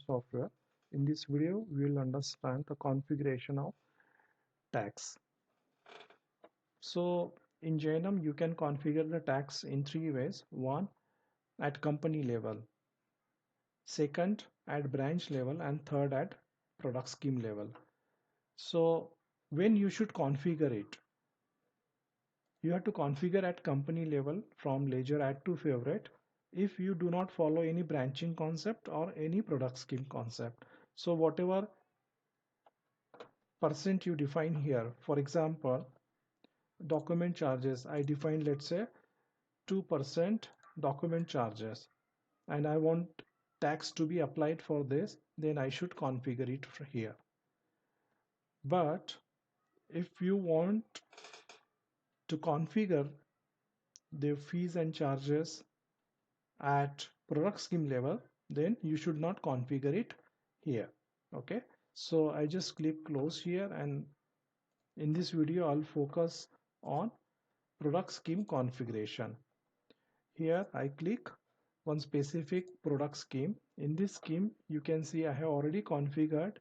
Software. In this video, we will understand the configuration of tax. So in Jainam, you can configure the tax in three ways. One, at company level. Second, at branch level. And third, at product scheme level. So when you should configure it, you have to configure at company level from ledger add to favorite if you do not follow any branching concept or any product scheme concept. So whatever percent you define here, for example, document charges, I define, let's say, 2% document charges, and I want tax to be applied for this, then I should configure it here. But if you want to configure the fees and charges at product scheme level, then you should not configure it here. Okay, so I just click close here, and in this video I'll focus on product scheme configuration. Here I click one specific product scheme. In this scheme you can see I have already configured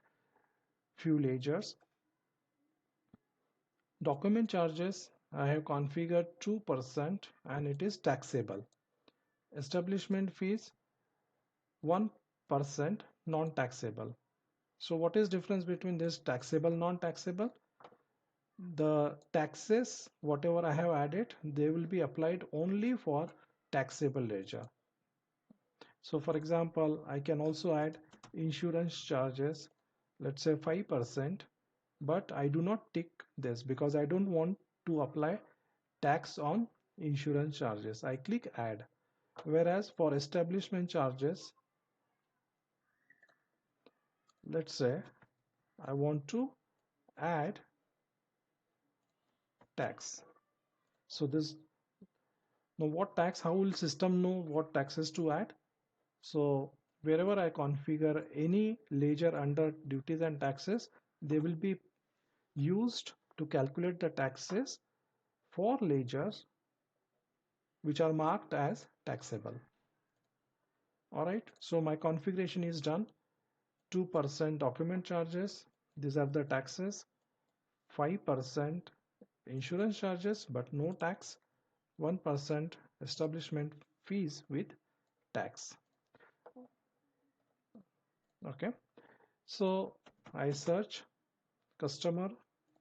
few ledgers. Document charges I have configured 2% and it is taxable. Establishment fees 1% non-taxable. So what is difference between this taxable, non-taxable? The taxes whatever I have added, they will be applied only for taxable ledger. So for example, I can also add insurance charges, let's say 5%, but I do not tick this because I don't want to apply tax on insurance charges. I click add. Whereas for establishment charges, let's say I want to add tax. So this, now what tax, how will system know what taxes to add? So wherever I configure any ledger under duties and taxes, they will be used to calculate the taxes for ledgers which are marked as taxable. Alright, so my configuration is done. 2% document charges, these are the taxes. 5% insurance charges but no tax. 1% establishment fees with tax. Okay, so I search customer,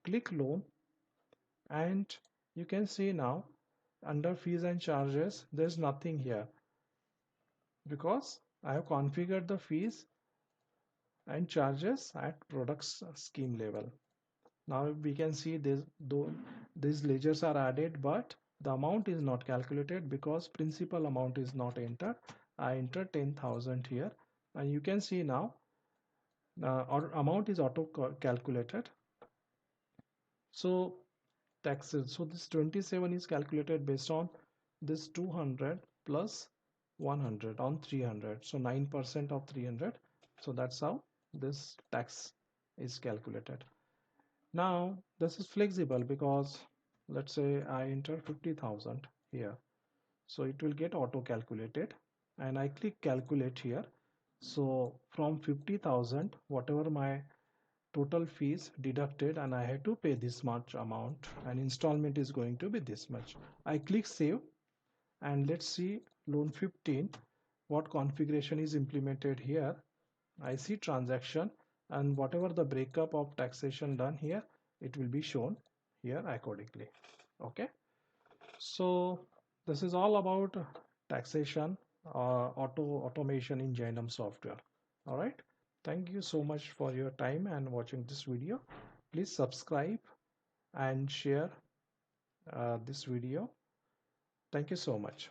click loan, and you can see now under fees and charges there's nothing here because I have configured the fees and charges at products scheme level. Now we can see this, though these ledgers are added but the amount is not calculated because principal amount is not entered. I entered 10,000 here, and you can see now our amount is auto calculated. So taxes, so this 27 is calculated based on this 200 plus 100 on 300, so 9% of 300. So that's how this tax is calculated. Now this is flexible because let's say I enter 50,000 here, so it will get auto calculated, and I click calculate here. So from 50,000 whatever my total fees deducted, and I had to pay this much amount, and installment is going to be this much. I click save, and let's see loan 15 what configuration is implemented here. I see transaction, and whatever the breakup of taxation done here, it will be shown here accordingly. Okay, so this is all about taxation automation in Jainam software. All right, thank you so much for your time and watching this video. Please subscribe and share this video. Thank you so much.